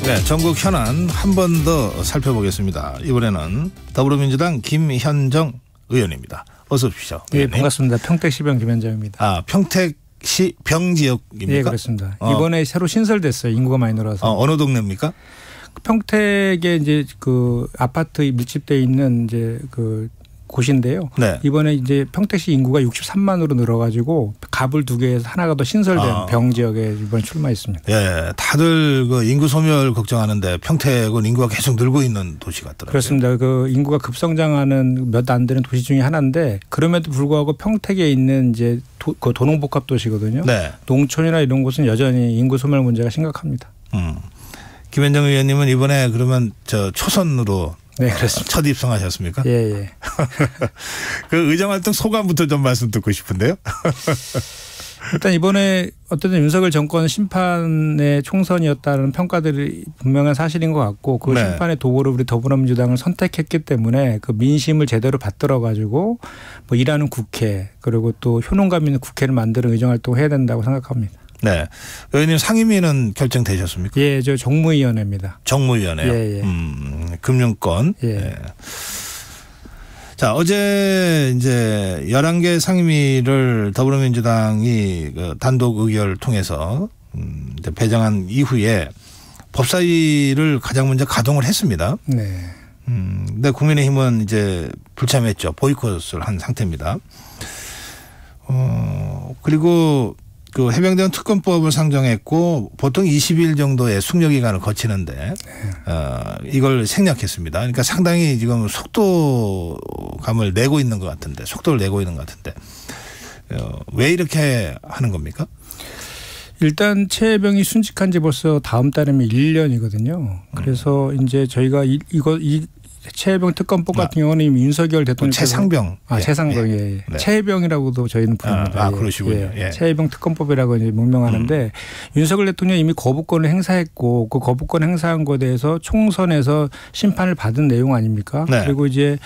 네, 전국 현안 한 번 더 살펴보겠습니다. 이번에는 더불어민주당 김현정 의원입니다. 어서 오십시오. 네, 반갑습니다. 평택시 병 김현정입니다. 아, 평택시 병지역입니까? 네, 그렇습니다. 이번에 새로 신설됐어요. 인구가 많이 늘어서. 어느 동네입니까? 평택에 이제 그 아파트 밀집돼 있는 이제 그 곳인데요. 네. 이번에 이제 평택시 인구가 63만으로 늘어가지고 갑을 2개에서 하나가 더 신설된 병 지역에 이번에 출마했습니다. 예, 다들 그 인구 소멸 걱정하는데 평택은 인구가 계속 늘고 있는 도시 같더라고요. 그렇습니다. 그 인구가 급성장하는 몇 안 되는 도시 중에 하나인데 그럼에도 불구하고 평택에 있는 이제 그 도농복합 도시거든요. 네. 농촌이나 이런 곳은 여전히 인구 소멸 문제가 심각합니다. 김현정 의원님은 이번에 그러면 저 초선으로 네, 그렇습니다. 첫 입성하셨습니까? 예, 예. 그 의정활동 소감부터 좀 말씀 듣고 싶은데요. 일단 이번에 어쨌든 윤석열 정권 심판의 총선이었다는 평가들이 분명한 사실인 것 같고 그 네. 심판의 도구로 우리 더불어민주당을 선택했기 때문에 그 민심을 제대로 받들어 가지고 뭐 일하는 국회 그리고 또 효능감 있는 국회를 만드는 의정활동을 해야 된다고 생각합니다. 네. 의원님 상임위는 결정되셨습니까? 예, 저 정무위원회입니다. 정무위원회요. 예, 예. 금융권. 예. 예. 자, 어제 이제 11개 상임위를 더불어민주당이 그 단독 의결을 통해서 이제 배정한 이후에 법사위를 가장 먼저 가동을 했습니다. 네. 근데 국민의힘은 이제 불참했죠. 보이콧을 한 상태입니다. 그리고 그 해병대원 특검법을 상정했고 보통 20일 정도의 숙려 기간을 거치는데 이걸 생략했습니다. 그러니까 상당히 지금 속도감을 내고 있는 것 같은데 속도를 내고 있는 것 같은데 왜 이렇게 하는 겁니까? 일단 최혜병이 순직한 지 벌써 다음 달이면 1년이거든요. 그래서 이제 저희가 이 최혜병 특검법 같은 경우는 이미 윤석열 대통령 최상병. 최상병. 예. 네. 최혜병이라고도 저희는 부릅니다. 그러시군요. 예. 최혜병 특검법이라고 이제 명명하는데 윤석열 대통령이 이미 거부권을 행사했고 그 거부권 행사한 것에 대해서 총선에서 심판을 받은 내용 아닙니까? 네. 그리고 이제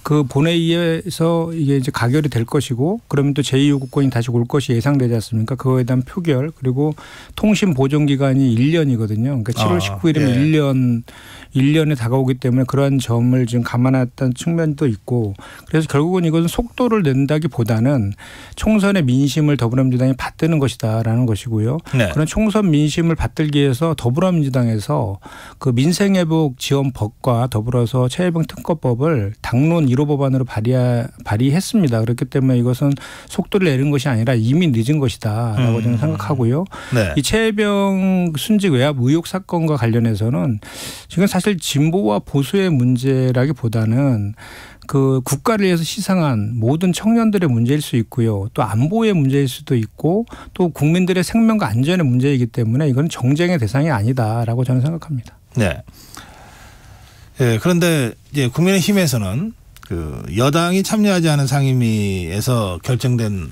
그 본회의에서 이게 이제 가결이 될 것이고 그러면 또 제2요구권이 다시 올 것이 예상되지 않습니까? 그거에 대한 표결 그리고 통신 보존 기간이 1년이거든요. 그러니까 7월 19일이면 1년에 다가오기 때문에 그러한 점을 지금 감안했던 측면도 있고 그래서 결국은 이것은 속도를 낸다기보다는 총선의 민심을 더불어민주당이 받드는 것이다라는 것이고요. 네. 그런 총선 민심을 받들기 위해서 더불어민주당에서 그 민생회복 지원법과 더불어서 최혜병 특검법을 당론 1호 법안으로 발의했습니다. 그렇기 때문에 이것은 속도를 내는 것이 아니라 이미 늦은 것이다라고 저는 생각하고요. 네. 이 최혜병 순직 외압 의혹 사건과 관련해서는 지금 사실 진보와 보수의 문제라기보다는 그 국가를 위해서 희생한 모든 청년들의 문제일 수 있고요. 또 안보의 문제일 수도 있고 또 국민들의 생명과 안전의 문제이기 때문에 이건 정쟁의 대상이 아니다라고 저는 생각합니다. 네. 예, 그런데 이제 국민의힘에서는 그 여당이 참여하지 않은 상임위에서 결정된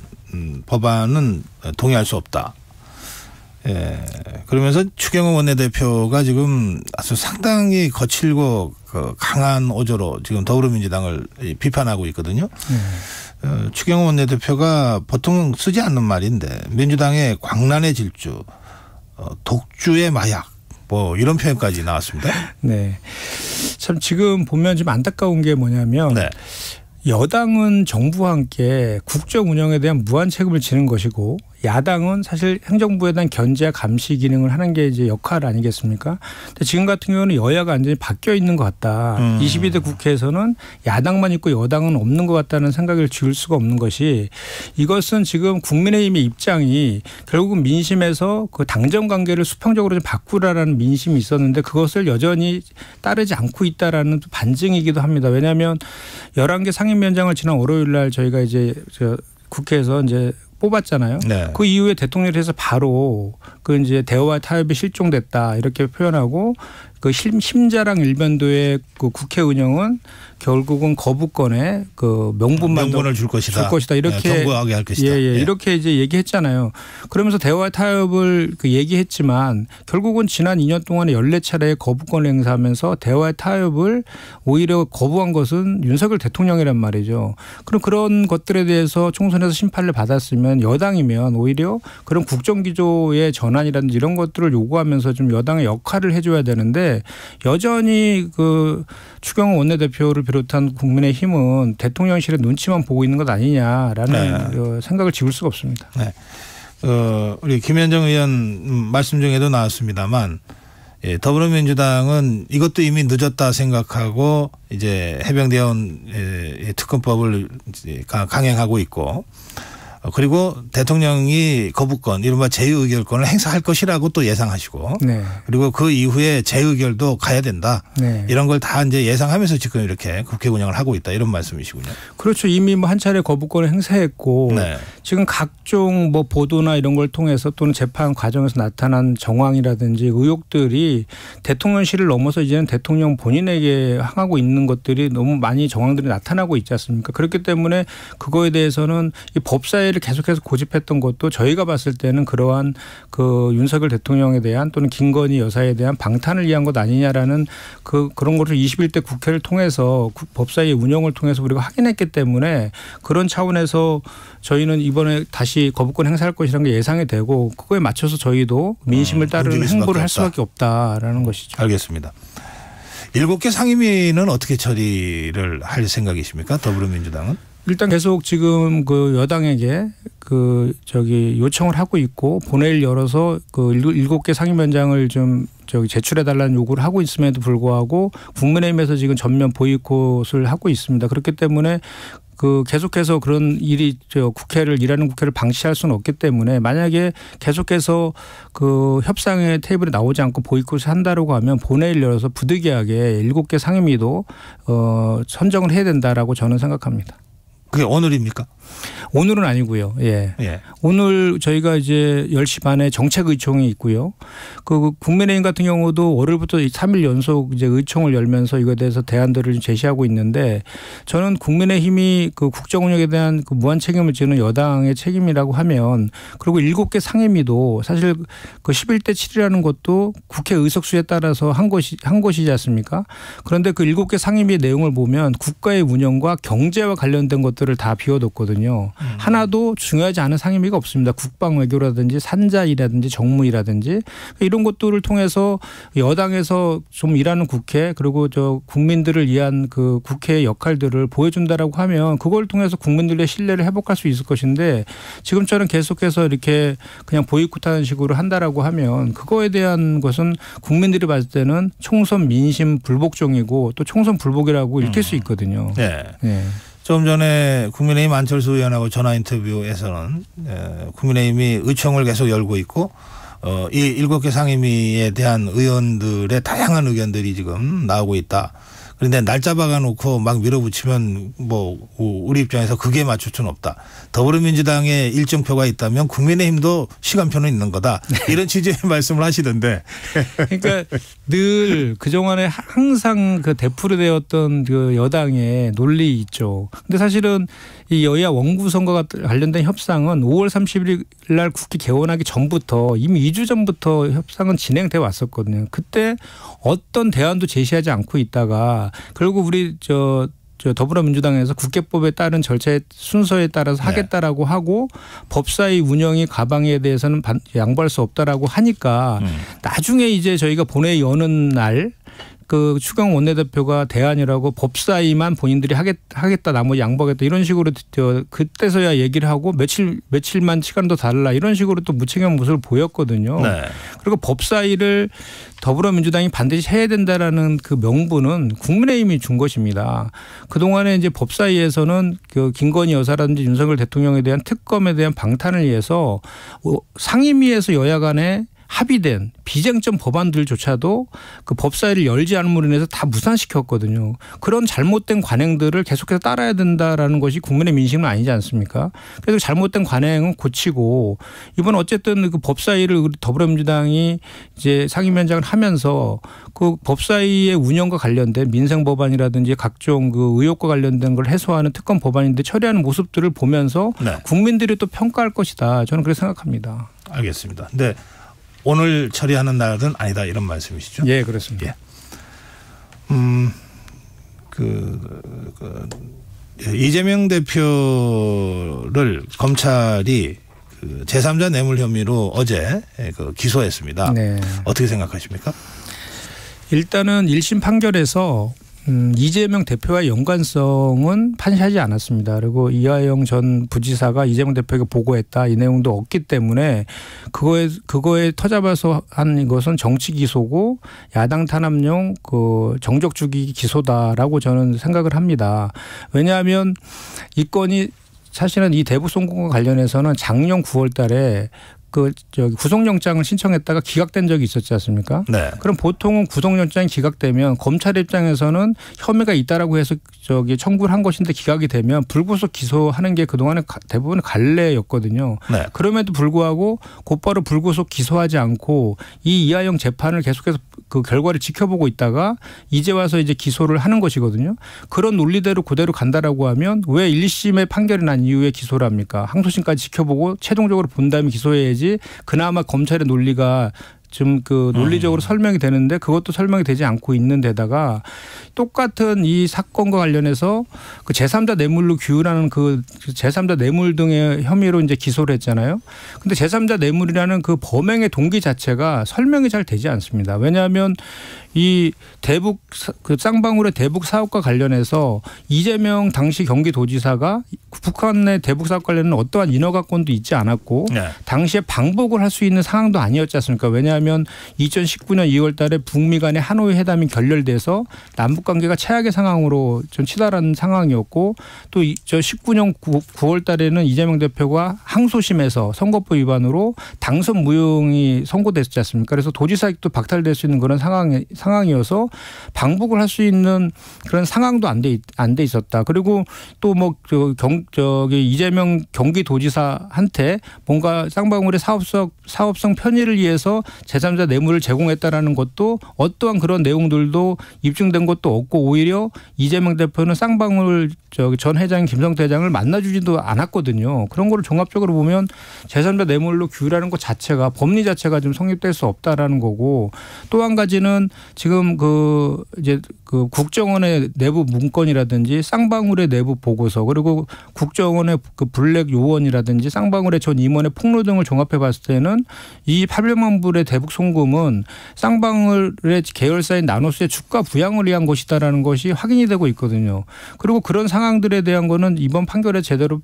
법안은 동의할 수 없다. 예. 그러면서 추경호 원내대표가 지금 아주 상당히 거칠고 그 강한 어조로 지금 더불어민주당을 비판하고 있거든요. 추경호 원내대표가 보통 쓰지 않는 말인데 민주당의 광란의 질주, 독주의 마약 뭐 이런 표현까지 나왔습니다. 네. 참 지금 보면 좀 안타까운 게 뭐냐면 네. 여당은 정부와 함께 국정 운영에 대한 무한 책임을 지는 것이고 야당은 사실 행정부에 대한 견제와 감시 기능을 하는 게 이제 역할 아니겠습니까? 근데 지금 같은 경우는 여야가 완전히 바뀌어 있는 것 같다. 22대 국회에서는 야당만 있고 여당은 없는 것 같다는 생각을 지울 수가 없는 것이 이것은 지금 국민의힘의 입장이 결국은 민심에서 그 당정 관계를 수평적으로 좀 바꾸라라는 민심이 있었는데 그것을 여전히 따르지 않고 있다라는 반증이기도 합니다. 왜냐하면 11개 상임위원장을 지난 월요일 날 저희가 이제 국회에서 이제 뽑았잖아요. 네. 그 이후에 대통령께서 바로 그 이제 대화와 타협이 실종됐다 이렇게 표현하고 그 심자랑 일변도의 그 국회 운영은 결국은 거부권에 그 명분을 줄 것이다. 이렇게 경고하게 할 것이다. 이렇게 이제 얘기했잖아요. 그러면서 대화 타협을 그 얘기했지만 결국은 지난 2년 동안에 14차례의 거부권을 행사하면서 대화의 타협을 오히려 거부한 것은 윤석열 대통령이란 말이죠. 그럼 그런 것들에 대해서 총선에서 심판을 받았으면 여당이면 오히려 그런 국정기조의 전환이라든지 이런 것들을 요구하면서 좀 여당의 역할을 해줘야 되는데 여전히 그 추경호 원내대표를 비롯한 국민의힘은 대통령실의 눈치만 보고 있는 것 아니냐라는 생각을 지울 수가 없습니다. 네. 우리 김현정 의원 말씀 중에도 나왔습니다만 더불어민주당은 이것도 이미 늦었다 생각하고 이제 해병대원 특검법을 강행하고 있고 그리고 대통령이 거부권 이른바 재의결권을 행사할 것이라고 또 예상하시고 네. 그리고 그 이후에 재의결도 가야 된다. 네. 이런 걸 다 이제 예상하면서 지금 이렇게 국회 운영을 하고 있다 이런 말씀이시군요. 그렇죠. 이미 뭐 한 차례 거부권을 행사했고 네. 지금 각종 뭐 보도나 이런 걸 통해서 또는 재판 과정에서 나타난 정황이라든지 의혹들이 대통령실을 넘어서 이제는 대통령 본인에게 향하고 있는 것들이 너무 많이 정황들이 나타나고 있지 않습니까? 그렇기 때문에 그거에 대해서는 이 법사위를 계속해서 고집했던 것도 저희가 봤을 때는 그러한 그 윤석열 대통령에 대한 또는 김건희 여사에 대한 방탄을 위한 것 아니냐라는 그런 것을 21대 국회를 통해서 법사위 운영을 통해서 우리가 확인했기 때문에 그런 차원에서 저희는 이번에 다시 거부권 행사할 것이라는 게 예상이 되고 그거에 맞춰서 저희도 민심을 따르는 행보를 할 수밖에 없다라는 것이죠. 알겠습니다. 7개 상임위는 어떻게 처리를 할 생각이십니까? 더불어민주당은? 일단 계속 지금 그 여당에게 요청을 하고 있고 본회의를 열어서 그 7개 상임위원장을 좀 제출해달라는 요구를 하고 있음에도 불구하고 국민의힘에서 지금 전면 보이콧을 하고 있습니다. 그렇기 때문에 계속해서 그런 일이 일하는 국회를 방치할 수는 없기 때문에 만약에 계속해서 그 협상의 테이블에 나오지 않고 보이콧을 한다라고 하면 본회의를 열어서 부득이하게 7개 상임위도 선정을 해야 된다라고 저는 생각합니다. 그게 오늘입니까? 오늘은 아니고요. 예. 오늘 저희가 이제 10시 반에 정책의총이 있고요. 그 국민의힘 같은 경우도 월요일부터 3일 연속 이제 의총을 열면서 이거에 대해서 대안들을 제시하고 있는데 저는 국민의힘이 그 국정 운영에 대한 그 무한 책임을 지는 여당의 책임이라고 하면 그리고 7개 상임위도 사실 그 11대 7이라는 것도 국회 의석수에 따라서 한 것이지 않습니까? 그런데 그 7개 상임위의 내용을 보면 국가의 운영과 경제와 관련된 것들을 다 비워뒀거든요. 하나도 중요하지 않은 상임위가 없습니다. 국방 외교라든지 산자이라든지 정무이라든지 이런 것들을 통해서 여당에서 좀 일하는 국회 그리고 국민들을 위한 그 국회의 역할들을 보여준다라고 하면 그걸 통해서 국민들의 신뢰를 회복할 수 있을 것인데 지금처럼 계속해서 이렇게 그냥 보이콧하는 식으로 한다라고 하면 그거에 대한 것은 국민들이 봤을 때는 총선 민심 불복종이고 또 총선 불복이라고 읽힐 수 있거든요. 네. 네. 좀 전에 국민의힘 안철수 의원하고 전화 인터뷰에서는 국민의힘이 의총을 계속 열고 있고 이 7개 상임위에 대한 의원들의 다양한 의견들이 지금 나오고 있다. 그런데 날 잡아가 놓고 막 밀어붙이면 뭐 우리 입장에서 그게 맞출 수는 없다. 더불어민주당에 일정표가 있다면 국민의힘도 시간표는 있는 거다. 이런 취지의 말씀을 하시던데. 그러니까 늘 그동안에 항상 그 되풀이되었던 그 여당의 논리 있죠. 근데 사실은 이 여야 원구 선거가 관련된 협상은 5월 30일 날 국회 개원하기 전부터 이미 2주 전부터 협상은 진행돼 왔었거든요. 그때 어떤 대안도 제시하지 않고 있다가 결국 우리 더불어민주당에서 국회법에 따른 절차의 순서에 따라서 하겠다라고 하고 법사위 운영이 가방에 대해서는 양보할 수 없다라고 하니까 나중에 이제 저희가 본회의 여는 날 그 추경 원내대표가 대안이라고 법사위만 본인들이 하겠다 나머지 양보하겠다 이런 식으로 그때서야 얘기를 하고 며칠만 시간 더 달라 이런 식으로 또 무책임한 모습을 보였거든요. 네. 그리고 법사위를 더불어민주당이 반드시 해야 된다라는 그 명분은 국민의힘이 준 것입니다. 그동안에 이제 법사위에서는 그 김건희 여사라든지 윤석열 대통령에 대한 특검에 대한 방탄을 위해서 상임위에서 여야 간에 합의된 비쟁점 법안들조차도 그 법사위를 열지 않음으로 인해서 다 무산시켰거든요. 그런 잘못된 관행들을 계속해서 따라야 된다라는 것이 국민의 민심은 아니지 않습니까? 그래서 잘못된 관행은 고치고 이번 어쨌든 그 법사위를 더불어민주당이 이제 상임위원장을 하면서 그 법사위의 운영과 관련된 민생 법안이라든지 각종 그 의혹과 관련된 걸 해소하는 특검 법안인데 처리하는 모습들을 보면서 네. 국민들이 또 평가할 것이다. 저는 그렇게 생각합니다. 알겠습니다. 근데 오늘 처리하는 날은 아니다 이런 말씀이시죠? 예, 그렇습니다. 예. 이재명 대표를 검찰이 그 제3자 뇌물 혐의로 어제 그 기소했습니다. 네. 어떻게 생각하십니까? 일단은 1심 판결에서 이재명 대표와의 연관성은 판시하지 않았습니다. 그리고 이하영 전 부지사가 이재명 대표에게 보고했다 이 내용도 없기 때문에 그거에 터잡아서 한 것은 정치 기소고 야당 탄압용 그 정적 죽이기 기소다라고 저는 생각을 합니다. 왜냐하면 이 건이 사실은 이 대북 송금과 관련해서는 작년 9월 달에 구속영장을 신청했다가 기각된 적이 있었지 않습니까? 네. 그럼 보통은 구속영장이 기각되면 검찰 입장에서는 혐의가 있다라고 해서 청구를 한 것인데 기각이 되면 불구속 기소하는 게 그동안에 대부분 관례였거든요. 네. 그럼에도 불구하고 곧바로 불구속 기소하지 않고 이 이하영 재판을 계속해서 그 결과를 지켜보고 있다가 이제 와서 이제 기소를 하는 것이거든요. 그런 논리대로 그대로 간다라고 하면 왜 1심의 판결이 난 이후에 기소를 합니까? 항소심까지 지켜보고 최종적으로 본 다음에 기소해야지 그나마 검찰의 논리가 좀 그 논리적으로 설명이 되는데 그것도 설명이 되지 않고 있는 데다가 똑같은 이 사건과 관련해서 그 제3자 뇌물로 규율하는 그 제3자 뇌물 등의 혐의로 이제 기소를 했잖아요. 근데 제3자 뇌물이라는 그 범행의 동기 자체가 설명이 잘 되지 않습니다. 왜냐하면 이 대북 그 쌍방울의 대북 사업과 관련해서 이재명 당시 경기도지사가 북한의 대북 사업 관련은 어떠한 인허가권도 있지 않았고 네. 당시에 방북을 할 수 있는 상황도 아니었지 않습니까? 왜냐하면 2019년 2월 달에 북미 간의 하노이 회담이 결렬돼서 남북 관계가 최악의 상황으로 좀 치달은 상황이었고 또 저 19년 9월 달에는 이재명 대표가 항소심에서 선거법 위반으로 당선 무용이 선고됐지 않습니까? 그래서 도지사직도 박탈될 수 있는 그런 상황이어서 방북을 할 수 있는 그런 상황도 안 돼 있었다. 그리고 또 뭐 이재명 경기도지사한테 뭔가 쌍방울의 사업성 편의를 위해서 제3자 뇌물을 제공했다라는 것도 어떠한 그런 내용들도 입증된 것도 없고 오히려 이재명 대표는 쌍방울 전 회장 김성태 회장을 만나주지도 않았거든요. 그런 거를 종합적으로 보면 제3자 뇌물로 규율하는 것 자체가 법리 자체가 좀 성립될 수 없다라는 거고 또 한 가지는 지금 이제 국정원의 내부 문건이라든지 쌍방울의 내부 보고서 그리고 국정원의 그 블랙 요원이라든지 쌍방울의 전 임원의 폭로 등을 종합해 봤을 때는 이 800만 불의 대북 송금은 쌍방울의 계열사인 나노스의 주가 부양을 위한 것이다라는 것이 확인이 되고 있거든요. 그리고 그런 상황들에 대한 거는 이번 판결에 제대로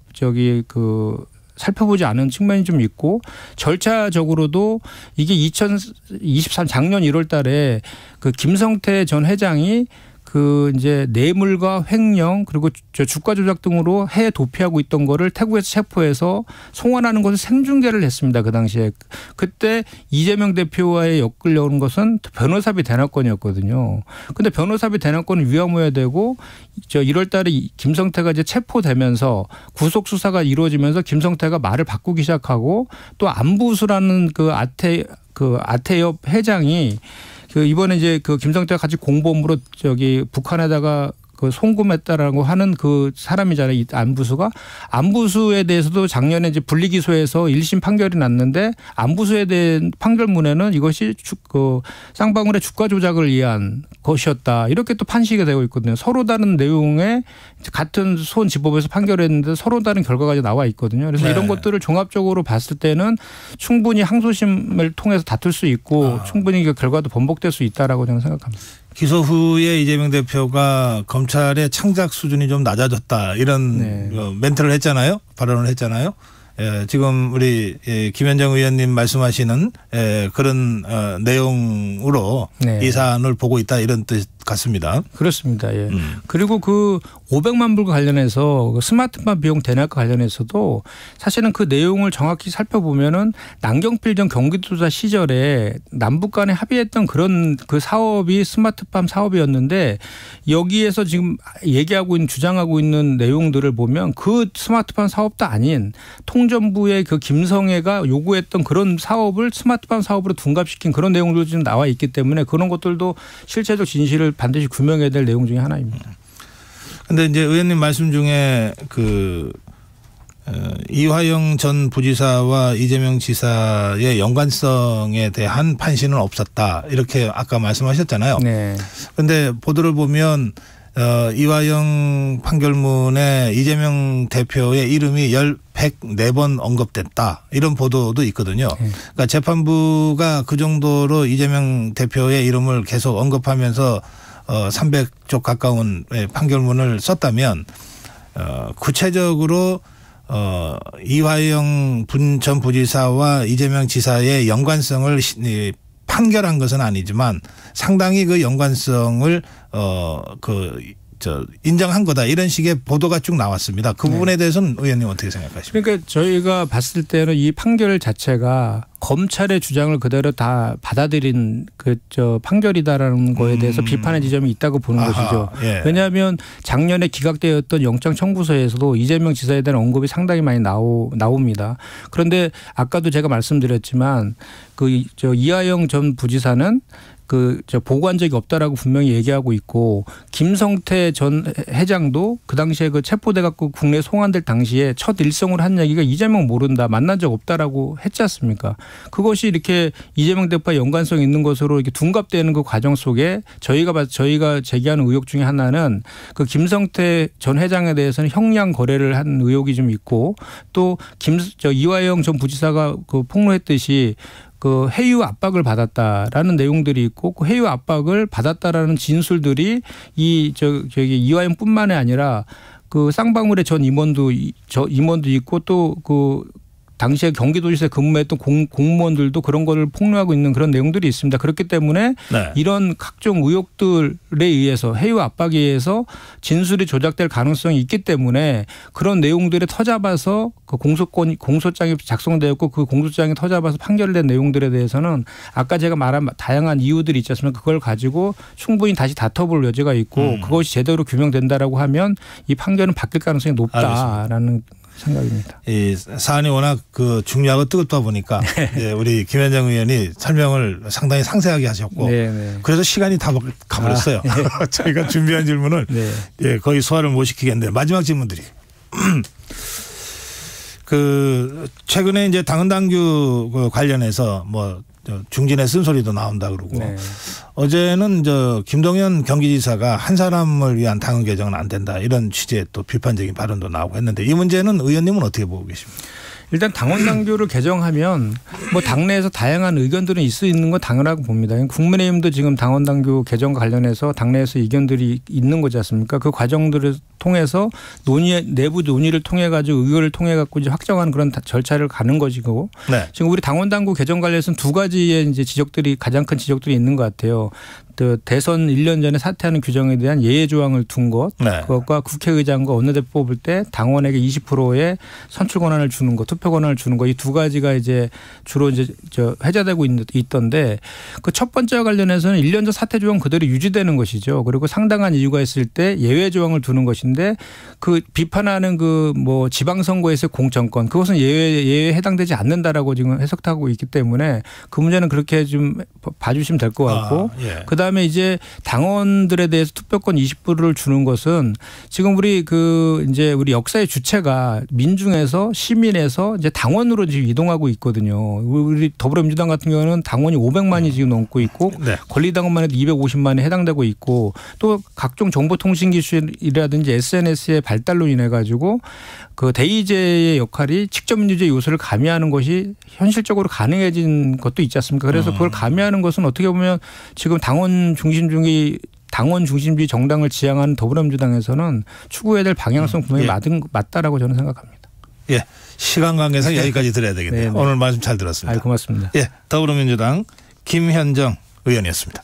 살펴보지 않은 측면이 좀 있고 절차적으로도 이게 2023 작년 1월 달에 그 김성태 전 회장이 그 이제 뇌물과 횡령 그리고 주가 조작 등으로 해외 도피하고 있던 거를 태국에서 체포해서 송환하는 것을 생중계를 했습니다. 그 당시에. 그때 이재명 대표와의 엮으려는 것은 변호사비 대납권이었거든요. 근데 변호사비 대납권은 위험해야 되고 1월 달에 김성태가 이제 체포되면서 구속 수사가 이루어지면서 김성태가 말을 바꾸기 시작하고 또 안부수라는 그 아태협 회장이 이번에 이제 김성태가 같이 공범으로 북한에다가 송금했다라고 하는 그 사람이잖아요. 이 안부수가. 안부수에 대해서도 작년에 이제 분리기소해서 1심 판결이 났는데 안부수에 대한 판결문에는 이것이 쌍방울의 주가 조작을 위한 것이었다. 이렇게 또 판시가 되고 있거든요. 서로 다른 내용에 같은 수원지법에서 판결했는데 서로 다른 결과가 나와 있거든요. 그래서 네. 이런 것들을 종합적으로 봤을 때는 충분히 항소심을 통해서 다툴 수 있고 충분히 그 결과도 번복될 수 있다라고 저는 생각합니다. 기소 후에 이재명 대표가 검찰의 창작 수준이 좀 낮아졌다 이런 네. 멘트를 했잖아요. 발언을 했잖아요. 지금 우리 김현정 의원님 말씀하시는 그런 내용으로 네. 이 사안을 보고 있다 이런 같습니다. 그렇습니다. 예. 그리고 그 500만 불과 관련해서 그 스마트팜 비용 대납과 관련해서도 사실은 그 내용을 정확히 살펴보면은 남경필 전 경기도지사 시절에 남북 간에 합의했던 그런 그 사업이 스마트팜 사업이었는데 여기에서 지금 얘기하고 있는 주장하고 있는 내용들을 보면 그 스마트팜 사업도 아닌 통전부의 그 김성애가 요구했던 그런 사업을 스마트팜 사업으로 둔갑시킨 그런 내용들도 지금 나와 있기 때문에 그런 것들도 실체적 진실을 반드시 규명해야 될 내용 중에 하나입니다. 그런데 이제 의원님 말씀 중에 그 이화영 전 부지사와 이재명 지사의 연관성에 대한 판시는 없었다 이렇게 아까 말씀하셨잖아요. 네. 그런데 보도를 보면 이화영 판결문에 이재명 대표의 이름이 104번 언급됐다 이런 보도도 있거든요. 그러니까 재판부가 그 정도로 이재명 대표의 이름을 계속 언급하면서 300쪽 가까운 판결문을 썼다면 구체적으로 이화영 전 부지사와 이재명 지사의 연관성을 판결한 것은 아니지만 상당히 그 연관성을 인정한 거다 이런 식의 보도가 쭉 나왔습니다. 그 부분에 대해서는 의원님 어떻게 생각하십니까? 그러니까 저희가 봤을 때는 이 판결 자체가 검찰의 주장을 그대로 다 받아들인 판결이다라는 거에 대해서 비판의 지점이 있다고 보는 것이죠. 예. 왜냐하면 작년에 기각되었던 영장 청구서에서도 이재명 지사에 대한 언급이 상당히 많이 나옵니다. 그런데 아까도 제가 말씀드렸지만 이화영 전 부지사는 보고한 적이 없다라고 분명히 얘기하고 있고 김성태 전 회장도 그 당시에 그 체포돼 갖고 국내에 송환될 당시에 첫 일성을 한 얘기가 이재명 모른다 만난 적 없다라고 했지 않습니까? 그것이 이렇게 이재명 대표와 연관성 있는 것으로 이렇게 둔갑되는 그 과정 속에 저희가 제기하는 의혹 중에 하나는 그 김성태 전 회장에 대해서는 형량 거래를 한 의혹이 좀 있고 또 이화영 전 부지사가 그 폭로했듯이 그 해유 압박을 받았다라는 내용들이 있고 그 해유 압박을 받았다라는 진술들이 이화영뿐만이 아니라 그 쌍방울의 전 임원도 있고 또 그 당시에 경기도지사에 근무했던 공무원들도 그런 거를 폭로하고 있는 그런 내용들이 있습니다. 그렇기 때문에 네. 이런 각종 의혹들에 의해서 해유 압박에 의해서 진술이 조작될 가능성이 있기 때문에 그런 내용들을 터잡아서 그 공소장이 작성되었고 그 공소장이 터잡아서 판결된 내용들에 대해서는 아까 제가 말한 다양한 이유들이 있지 않습니까? 그걸 가지고 충분히 다시 다퉈볼 여지가 있고 그것이 제대로 규명된다라고 하면 이 판결은 바뀔 가능성이 높다라는 생각입니다. 이 사안이 워낙 그 중요하고 뜨겁다 보니까 네, 우리 김현정 의원이 설명을 상당히 상세하게 하셨고 네네. 그래서 시간이 다 가버렸어요. 네. 저희가 준비한 질문을 네. 예, 거의 소화를 못 시키겠는데 마지막 질문들이 그 최근에 이제 당헌당규 관련해서 뭐 중진의 쓴소리도 나온다 그러고 네. 어제는 김동연 경기지사가 한 사람을 위한 당헌 개정은 안 된다 이런 취지의 또 비판적인 발언도 나오고 했는데 이 문제는 의원님은 어떻게 보고 계십니까? 일단 당원당규를 개정하면 뭐 당내에서 다양한 의견들은 있는 건 당연하고 봅니다. 국민의힘도 지금 당원당규 개정과 관련해서 당내에서 의견들이 있는 거지 않습니까? 그 과정들을 통해서 내부 논의를 통해 가지고 의결을 통해 갖고 이제 확정하는 그런 절차를 가는 것이고 네. 지금 우리 당원당규 개정 관련해서는 두 가지의 이제 가장 큰 지적들이 있는 것 같아요. 대선 1년 전에 사퇴하는 규정에 대한 예외 조항을 둔 것, 네. 그것과 국회의장과 원내대표 뽑을 때 당원에게 20%의 선출 권한을 주는 것, 투표 권한을 주는 것, 이 두 가지가 이제 주로 이제 회자되고 있던데 그 첫 번째와 관련해서는 1년 전 사퇴 조항 그대로 유지되는 것이죠. 그리고 상당한 이유가 있을 때 예외 조항을 두는 것인데 그 비판하는 그 뭐 지방선거에서의 공천권 그것은 예외에 해당되지 않는다라고 지금 해석하고 있기 때문에 그 문제는 그렇게 좀 봐주시면 될 것 같고 예. 그다음에 이제 당원들에 대해서 투표권 20%를 주는 것은 지금 우리 우리 역사의 주체가 민중에서 시민에서 이제 당원으로 지금 이동하고 있거든요. 우리 더불어민주당 같은 경우는 당원이 500만이 지금 넘고 있고 네. 권리당원만 해도 250만에 해당되고 있고 또 각종 정보통신기술이라든지 SNS의 발달로 인해 가지고 그 대의제의 역할이 직접민주주의 요소를 가미하는 것이 현실적으로 가능해진 것도 있지 않습니까? 그래서 그걸 가미하는 것은 어떻게 보면 지금 당원 중심주의 정당을 지향하는 더불어민주당에서는 추구해야 될 방향성 분명히 맞다라고 저는 생각합니다. 예, 시간 관계상 여기까지 들어야 되겠네요. 오늘 말씀 잘 들었습니다. 고맙습니다. 예, 더불어민주당 김현정 의원이었습니다.